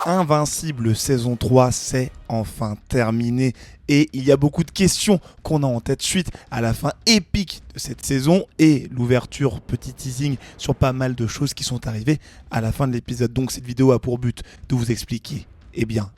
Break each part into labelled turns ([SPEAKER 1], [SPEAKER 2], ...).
[SPEAKER 1] Invincible saison 3, c'est enfin terminé et il y a beaucoup de questions qu'on a en tête suite à la fin épique de cette saison et l'ouverture, petit teasing sur pas mal de choses qui sont arrivées à la fin de l'épisode. Donc cette vidéo a pour but de vous expliquer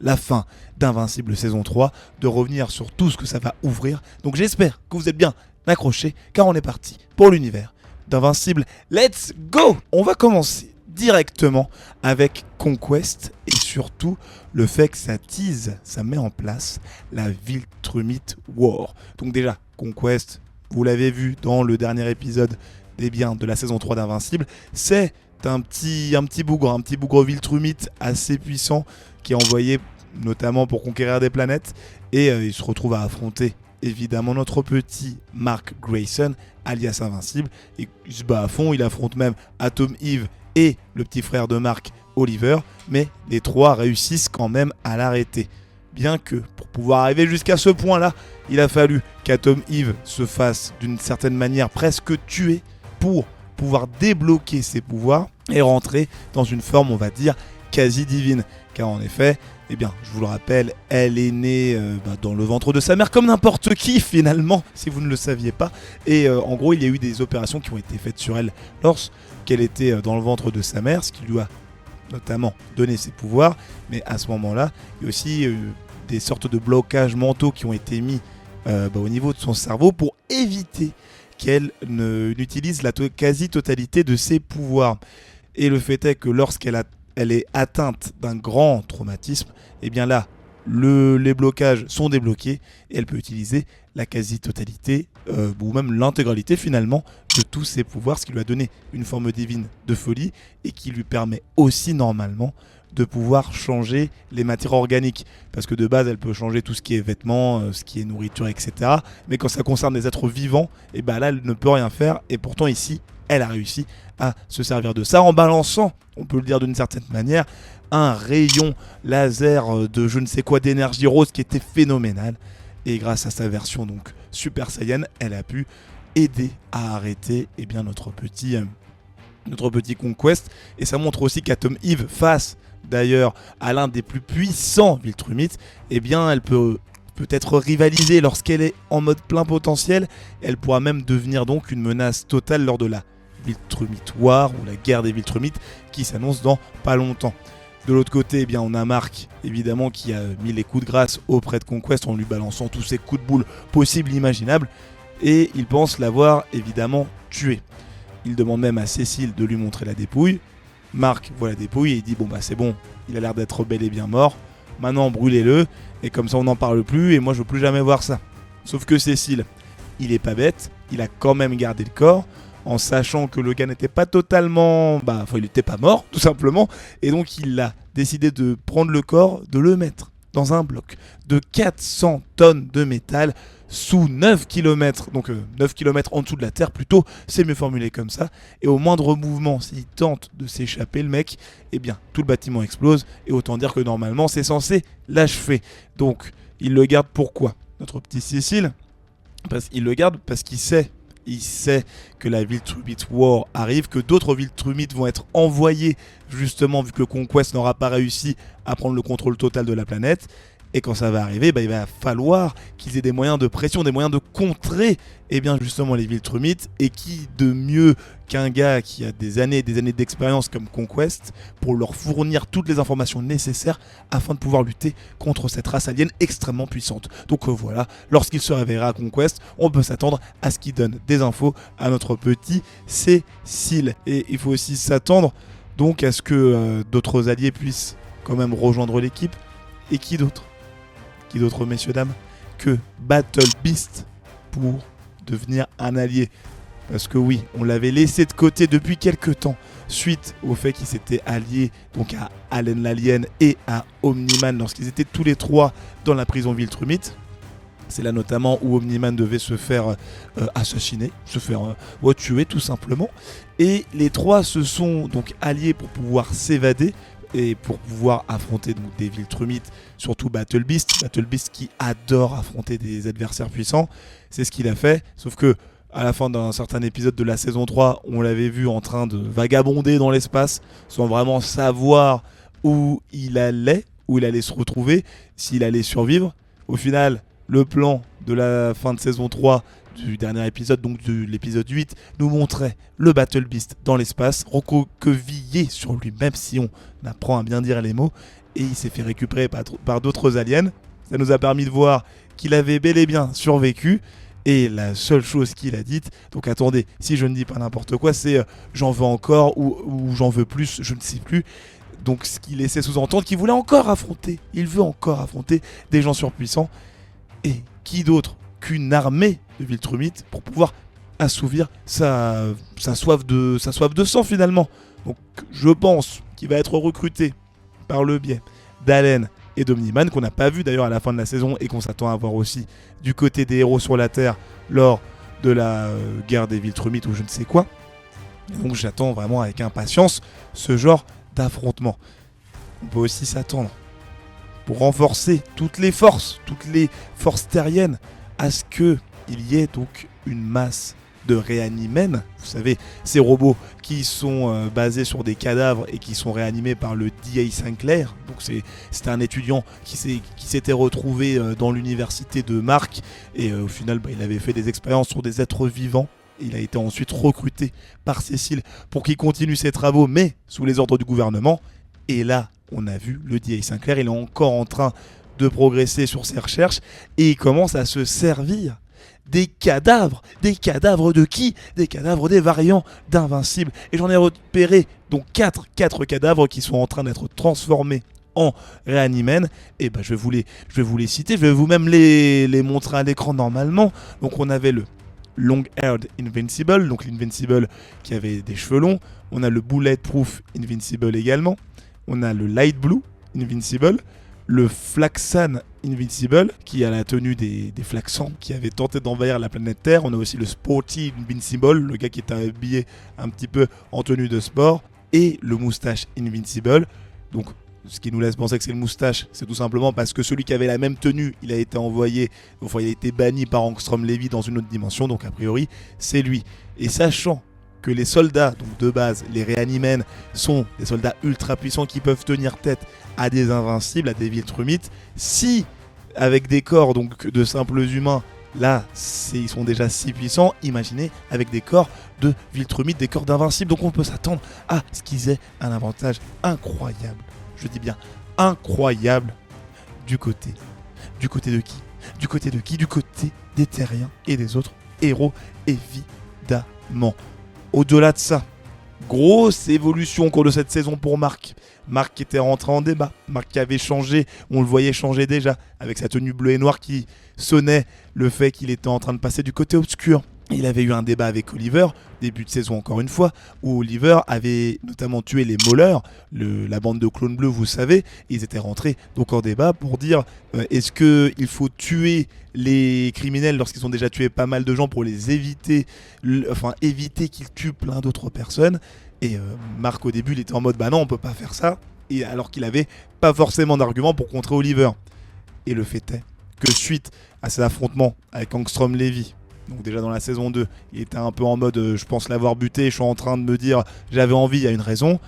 [SPEAKER 1] la fin d'Invincible saison 3, de revenir sur tout ce que ça va ouvrir. Donc j'espère que vous êtes bien accrochés car on est parti pour l'univers d'Invincible. Let's go! On va commencer directement avec Conquest et surtout le fait que ça tease, ça met en place la Viltrumite War. Donc déjà, Conquest, vous l'avez vu dans le dernier épisode de la saison 3 d'Invincible, c'est un petit bougre Viltrumite assez puissant qui est envoyé notamment pour conquérir des planètes et il se retrouve à affronter évidemment notre petit Mark Grayson alias Invincible et il se bat à fond, il affronte même Atom Eve et le petit frère de Mark, Oliver, mais les trois réussissent quand même à l'arrêter. Bien que, pour pouvoir arriver jusqu'à ce point-là, il a fallu qu'Atom Eve se fasse d'une certaine manière presque tuer pour pouvoir débloquer ses pouvoirs et rentrer dans une forme, on va dire, quasi divine. Car en effet, je vous le rappelle, elle est née dans le ventre de sa mère comme n'importe qui finalement, si vous ne le saviez pas. Et en gros, il y a eu des opérations qui ont été faites sur elle lorsqu'elle était dans le ventre de sa mère, ce qui lui a notamment donné ses pouvoirs. Mais à ce moment-là, il y a aussi des sortes de blocages mentaux qui ont été mis au niveau de son cerveau pour éviter qu'elle n'utilise la quasi-totalité de ses pouvoirs. Et le fait est que lorsqu'elle est atteinte d'un grand traumatisme, là, les blocages sont débloqués et elle peut utiliser la quasi-totalité ou même l'intégralité finalement de tous ses pouvoirs, ce qui lui a donné une forme divine de folie et qui lui permet aussi normalement de pouvoir changer les matières organiques, parce que de base elle peut changer tout ce qui est vêtements, ce qui est nourriture, etc. Mais quand ça concerne des êtres vivants, là elle ne peut rien faire, et pourtant ici elle a réussi à se servir de ça en balançant, on peut le dire d'une certaine manière, un rayon laser de je ne sais quoi d'énergie rose qui était phénoménal. Et grâce à sa version donc Super Saiyan, elle a pu aider à arrêter notre petit Conquest. Et ça montre aussi qu'Atom Eve, face d'ailleurs à l'un des plus puissants Viltrumites, elle peut peut-être rivaliser lorsqu'elle est en mode plein potentiel. Elle pourra même devenir donc une menace totale lors de la Viltrumite War ou la guerre des Viltrumites qui s'annonce dans pas longtemps. De l'autre côté, on a Mark, évidemment, qui a mis les coups de grâce auprès de Conquest en lui balançant tous ses coups de boule possibles, imaginables, et il pense l'avoir évidemment tué. Il demande même à Cécile de lui montrer la dépouille. Mark voit la dépouille et il dit c'est bon, il a l'air d'être bel et bien mort, maintenant brûlez-le, et comme ça on n'en parle plus, et moi je veux plus jamais voir ça. Sauf que Cécile, il est pas bête, il a quand même gardé le corps, en sachant que le gars n'était pas totalement... il n'était pas mort, tout simplement. Et donc, il a décidé de prendre le corps, de le mettre dans un bloc de 400 tonnes de métal sous 9 km. Donc, 9 km en dessous de la Terre, plutôt. C'est mieux formulé comme ça. Et au moindre mouvement, s'il tente de s'échapper, le mec, tout le bâtiment explose. Et autant dire que normalement, c'est censé l'achever. Donc, il le garde pourquoi ? Notre petit Cécile, il le garde parce qu'il sait que la Viltrumite War arrive, que d'autres Viltrumites vont être envoyés justement vu que le Conquest n'aura pas réussi à prendre le contrôle total de la planète. Et quand ça va arriver, il va falloir qu'ils aient des moyens de pression, des moyens de contrer justement les Viltrumites. Et qui de mieux qu'un gars qui a des années d'expérience comme Conquest pour leur fournir toutes les informations nécessaires afin de pouvoir lutter contre cette race alien extrêmement puissante. Donc voilà, lorsqu'il se réveillera à Conquest, on peut s'attendre à ce qu'il donne des infos à notre petit Cécile. Et il faut aussi s'attendre donc à ce que d'autres alliés puissent quand même rejoindre l'équipe. Et qui d'autre, messieurs, dames, que Battle Beast pour devenir un allié. Parce que oui, on l'avait laissé de côté depuis quelques temps, suite au fait qu'il s'était allié donc à Allen l'Alien et à Omniman lorsqu'ils étaient tous les trois dans la prison Viltrumite. C'est là notamment où Omniman devait se faire assassiner, se faire tuer tout simplement. Et les trois se sont donc alliés pour pouvoir s'évader et pour pouvoir affronter donc des Viltrumites, surtout Battle Beast qui adore affronter des adversaires puissants. C'est ce qu'il a fait, sauf que à la fin d'un certain épisode de la saison 3, on l'avait vu en train de vagabonder dans l'espace sans vraiment savoir où il allait se retrouver, s'il allait survivre. Au final, le plan de la fin de saison 3 du dernier épisode, donc de l'épisode 8, nous montrait le Battle Beast dans l'espace, recroquevillé sur lui, même si on apprend à bien dire les mots, et il s'est fait récupérer par d'autres aliens. Ça nous a permis de voir qu'il avait bel et bien survécu. Et la seule chose qu'il a dite, donc attendez, si je ne dis pas n'importe quoi, c'est j'en veux encore ou j'en veux plus, je ne sais plus. Donc ce qu'il laissait sous-entendre qu'il voulait encore affronter, il veut encore affronter des gens surpuissants. Et qui d'autre qu'une armée de Viltrumites pour pouvoir assouvir sa soif de sang finalement. Donc je pense qu'il va être recruté par le biais d'Allen et d'Omniman, qu'on n'a pas vu d'ailleurs à la fin de la saison et qu'on s'attend à voir aussi du côté des héros sur la Terre lors de la guerre des Viltrumites ou je ne sais quoi. Et donc j'attends vraiment avec impatience ce genre d'affrontement. On peut aussi s'attendre, pour renforcer toutes les forces terriennes, à ce qu'il y ait donc une masse de réanimens. Vous savez, ces robots qui sont basés sur des cadavres et qui sont réanimés par le D.A. Sinclair. Donc c'était un étudiant qui s'était retrouvé dans l'université de Mark et au final il avait fait des expériences sur des êtres vivants. Il a été ensuite recruté par Cécile pour qu'il continue ses travaux, mais sous les ordres du gouvernement. Et là, on a vu le D.A. Sinclair, il est encore en train de progresser sur ses recherches et il commence à se servir des cadavres. Des cadavres de qui? Des cadavres des variants d'Invincible. Et j'en ai repéré donc 4 cadavres qui sont en train d'être transformés en réanimen. Et ben je vais vous les citer, je vais vous même les montrer à l'écran normalement. Donc on avait le Long-Haired Invincible, donc l'Invincible qui avait des cheveux longs. On a le Bulletproof Invincible également. On a le Light Blue Invincible, le Flaxan Invincible, qui a la tenue des Flaxans, qui avait tenté d'envahir la planète Terre. On a aussi le Sporty Invincible, le gars qui est habillé un petit peu en tenue de sport. Et le Moustache Invincible. Donc, ce qui nous laisse penser que c'est le Moustache, c'est tout simplement parce que celui qui avait la même tenue, il a été il a été banni par Angstrom Levy dans une autre dimension. Donc, a priori, c'est lui. Et sachant que les soldats, donc de base, les réanimens, sont des soldats ultra puissants qui peuvent tenir tête à des invincibles, à des Viltrumites. Si, avec des corps donc de simples humains, là, ils sont déjà si puissants, imaginez avec des corps de Viltrumites, des corps d'invincibles. Donc on peut s'attendre à ce qu'ils aient un avantage incroyable. Je dis bien incroyable du côté de qui? Du côté des Terriens et des autres héros, évidemment. Au-delà de ça, grosse évolution au cours de cette saison pour Mark. Mark qui était rentré en débat, Mark qui avait changé, on le voyait changer déjà, avec sa tenue bleue et noire qui sonnait le fait qu'il était en train de passer du côté obscur. Il avait eu un débat avec Oliver, début de saison encore une fois, où Oliver avait notamment tué les Maulers, la bande de clones bleus, vous savez. Ils étaient rentrés donc en débat pour dire est-ce qu'il faut tuer les criminels lorsqu'ils ont déjà tué pas mal de gens pour les éviter qu'ils tuent plein d'autres personnes. Et Mark au début il était en mode bah non on peut pas faire ça, et alors qu'il avait pas forcément d'argument pour contrer Oliver. Et le fait est que suite à ces affrontements avec Angstrom Levy, donc déjà dans la saison 2, il était un peu en mode je pense l'avoir buté, je suis en train de me dire j'avais envie, il y a une raison.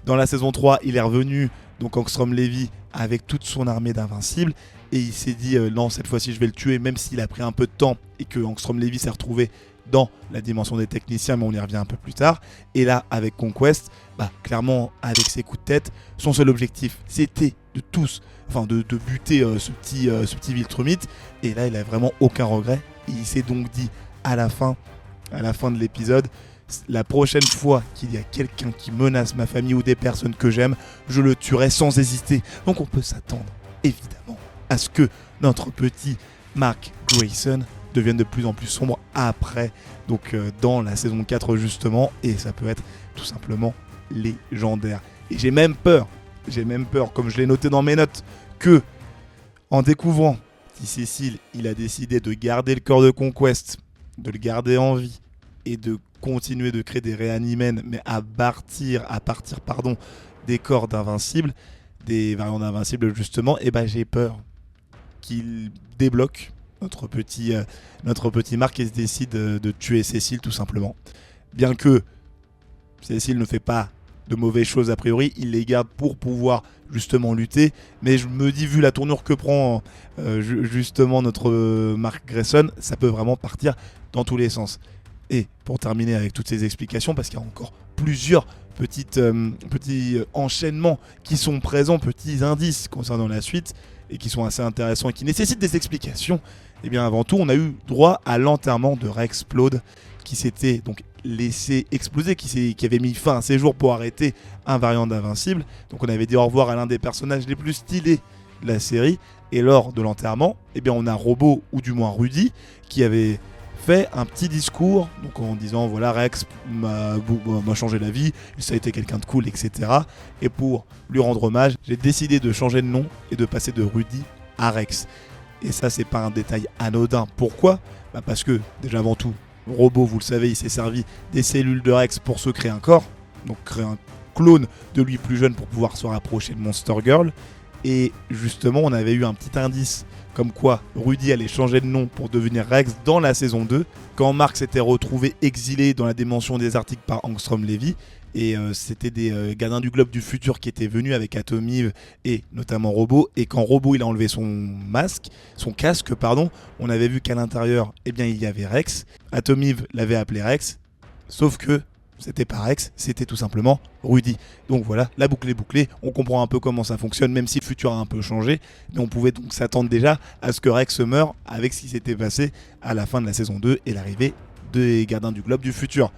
[SPEAKER 1] Dans la saison 3, il est revenu, donc Angstrom Levy, avec toute son armée d'invincibles, et il s'est dit non, cette fois-ci je vais le tuer, même s'il a pris un peu de temps, et que Angstrom Levy s'est retrouvé dans la dimension des techniciens, mais on y revient un peu plus tard. Et là, avec Conquest, clairement, avec ses coups de tête, son seul objectif, c'était de buter ce petit Viltrumite. Et là, il a vraiment aucun regret. Et il s'est donc dit à la fin de l'épisode, la prochaine fois qu'il y a quelqu'un qui menace ma famille ou des personnes que j'aime, je le tuerai sans hésiter. Donc on peut s'attendre, évidemment, à ce que notre petit Mark Grayson devienne de plus en plus sombre après, donc dans la saison 4 justement, et ça peut être tout simplement légendaire. Et j'ai même peur, comme je l'ai noté dans mes notes, que en découvrant si Cécile, il a décidé de garder le corps de Conquest, de le garder en vie, et de continuer de créer des réanimens, mais à partir des corps d'invincibles, des variants d'invincibles justement, et j'ai peur qu'il débloque notre petit Mark et se décide de tuer Cécile tout simplement. Bien que Cécile ne fait pas de mauvaises choses a priori, il les garde pour pouvoir justement lutter. Mais je me dis, vu la tournure que prend justement notre Mark Grayson, ça peut vraiment partir dans tous les sens. Et pour terminer avec toutes ces explications, parce qu'il y a encore plusieurs petits enchaînements qui sont présents, petits indices concernant la suite et qui sont assez intéressants et qui nécessitent des explications. Et bien avant tout, on a eu droit à l'enterrement de Rexplode qui s'était donc laissé exploser, qui avait mis fin à ses jours pour arrêter un variant d'Invincible. Donc on avait dit au revoir à l'un des personnages les plus stylés de la série. Et lors de l'enterrement, eh bien on a Robo, ou du moins Rudy, qui avait fait un petit discours donc en disant voilà, Rex m'a changé la vie, ça a été quelqu'un de cool, etc. Et pour lui rendre hommage, j'ai décidé de changer de nom et de passer de Rudy à Rex. Et ça, c'est pas un détail anodin. Pourquoi ? Parce que déjà avant tout, Robo, vous le savez, il s'est servi des cellules de Rex pour se créer un corps, donc créer un clone de lui plus jeune pour pouvoir se rapprocher de Monster Girl. Et justement, on avait eu un petit indice comme quoi Rudy allait changer de nom pour devenir Rex dans la saison 2, quand Mark s'était retrouvé exilé dans la dimension désertique par Angstrom Levy. Et c'était des gardiens du globe du futur qui étaient venus avec Atom Eve et notamment Robo. Et quand Robo il a enlevé son casque, on avait vu qu'à l'intérieur, eh bien, il y avait Rex. Atom Eve l'avait appelé Rex, sauf que c'était pas Rex, c'était tout simplement Rudy. Donc voilà, la boucle est bouclée, on comprend un peu comment ça fonctionne, même si le futur a un peu changé. Mais on pouvait donc s'attendre déjà à ce que Rex meure avec ce qui s'était passé à la fin de la saison 2 et l'arrivée des gardiens du globe du futur.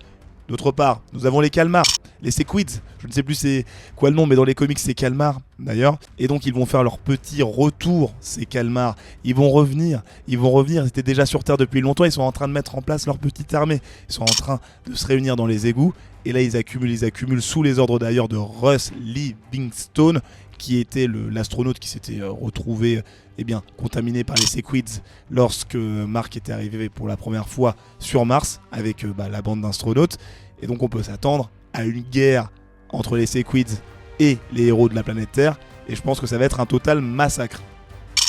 [SPEAKER 1] D'autre part, nous avons les Kalmars, les Sequids, je ne sais plus c'est quoi le nom, mais dans les comics c'est Kalmar d'ailleurs. Et donc ils vont faire leur petit retour, ces Kalmars. Ils vont revenir, ils étaient déjà sur Terre depuis longtemps, ils sont en train de mettre en place leur petite armée. Ils sont en train de se réunir dans les égouts. Et là ils accumulent sous les ordres d'ailleurs de Russ Livingstone, qui était l'astronaute qui s'était retrouvé contaminé par les Sequids lorsque Mark était arrivé pour la première fois sur Mars avec la bande d'astronautes. Et donc on peut s'attendre à une guerre entre les Sequids et les héros de la planète Terre. Et je pense que ça va être un total massacre.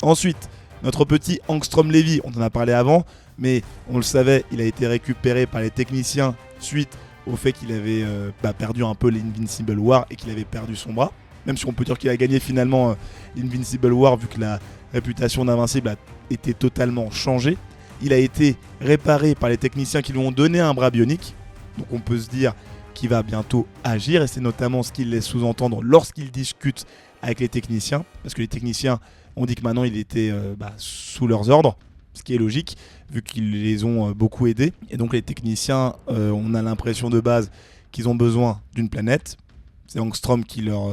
[SPEAKER 1] Ensuite, notre petit Angstrom Levy, on en a parlé avant, mais on le savait, il a été récupéré par les techniciens suite au fait qu'il avait perdu un peu l'Invincible War et qu'il avait perdu son bras. Même si on peut dire qu'il a gagné finalement l'Invincible War, vu que la réputation d'Invincible a été totalement changée. Il a été réparé par les techniciens qui lui ont donné un bras bionique. Donc on peut se dire qu'il va bientôt agir, et c'est notamment ce qu'il laisse sous-entendre lorsqu'il discute avec les techniciens. Parce que les techniciens ont dit que maintenant il était sous leurs ordres, ce qui est logique, vu qu'ils les ont beaucoup aidés. Et donc les techniciens, on a l'impression de base qu'ils ont besoin d'une planète. C'est Angstrom qui leur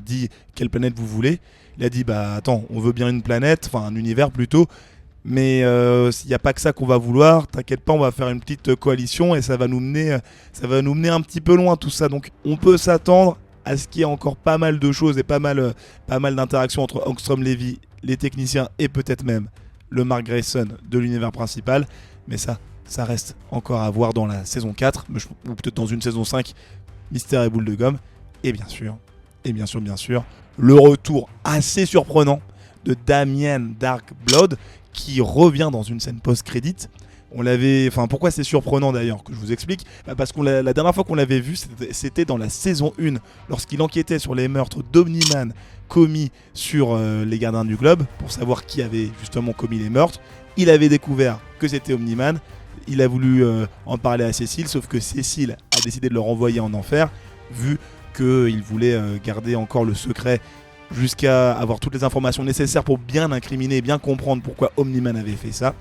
[SPEAKER 1] dit quelle planète vous voulez. Il a dit attends, on veut bien une planète, enfin un univers plutôt, mais il n'y a pas que ça qu'on va vouloir, t'inquiète pas, on va faire une petite coalition et ça va nous mener un petit peu loin tout ça. Donc on peut s'attendre à ce qu'il y ait encore pas mal de choses et pas mal d'interactions entre Angstrom Levy, les techniciens et peut-être même le Mark Grayson de l'univers principal. Mais ça reste encore à voir dans la saison 4, ou peut-être dans une saison 5. Mystère et boule de gomme, et bien sûr, le retour assez surprenant de Damien Darkblood qui revient dans une scène post-crédit. Pourquoi c'est surprenant d'ailleurs, que je vous explique ? Parce que la dernière fois qu'on l'avait vu, c'était dans la saison 1, lorsqu'il enquêtait sur les meurtres d'Omni-Man commis sur les gardiens du globe, pour savoir qui avait justement commis les meurtres. Il avait découvert que c'était Omni-Man. Il a voulu en parler à Cécile, sauf que Cécile a décidé de le renvoyer en enfer, vu qu'il voulait garder encore le secret jusqu'à avoir toutes les informations nécessaires pour bien incriminer et bien comprendre pourquoi Omni-Man avait fait ça.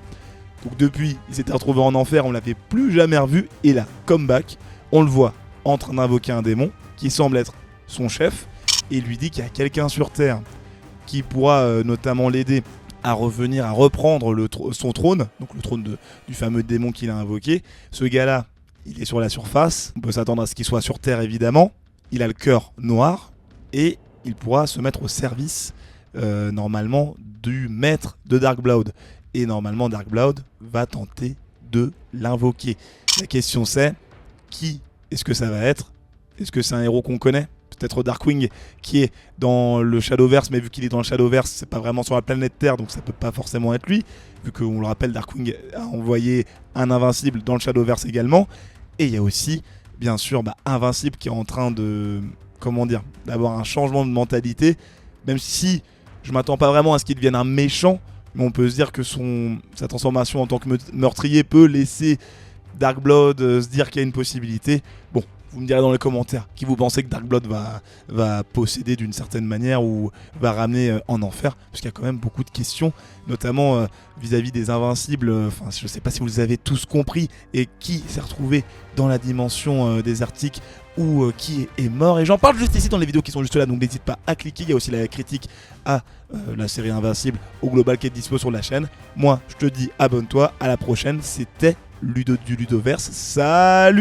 [SPEAKER 1] Donc depuis, il s'était retrouvé en enfer, on l'avait plus jamais revu, et là, comeback, on le voit en train d'invoquer un démon qui semble être son chef, et il lui dit qu'il y a quelqu'un sur Terre qui pourra notamment l'aider à revenir, à reprendre son trône, donc le trône du fameux démon qu'il a invoqué. Ce gars-là, il est sur la surface, on peut s'attendre à ce qu'il soit sur Terre évidemment, il a le cœur noir, et il pourra se mettre au service, normalement, du maître de Darkblood. Et normalement, Darkblood va tenter de l'invoquer. La question c'est, qui est-ce que ça va être ? Est-ce que c'est un héros qu'on connaît ? Peut-être Darkwing qui est dans le Shadowverse, mais vu qu'il est dans le Shadowverse, c'est pas vraiment sur la planète Terre, donc ça peut pas forcément être lui, vu qu'on le rappelle, Darkwing a envoyé un Invincible dans le Shadowverse également. Et il y a aussi bien sûr Invincible qui est en train de, d'avoir un changement de mentalité, même si je m'attends pas vraiment à ce qu'il devienne un méchant, mais on peut se dire que sa transformation en tant que meurtrier peut laisser Dark Blood se dire qu'il y a une possibilité. Bon, vous me direz dans les commentaires qui vous pensez que Dark Blood va posséder d'une certaine manière ou va ramener en enfer, parce qu'il y a quand même beaucoup de questions, notamment vis-à-vis des Invincibles. Je sais pas si vous les avez tous compris, et qui s'est retrouvé dans la dimension désertique ou qui est mort. Et j'en parle juste ici dans les vidéos qui sont juste là, donc n'hésite pas à cliquer. Il y a aussi la critique à la série Invincible au global qui est dispo sur la chaîne. Moi, je te dis abonne-toi, à la prochaine. C'était Ludo du Ludoverse. Salut!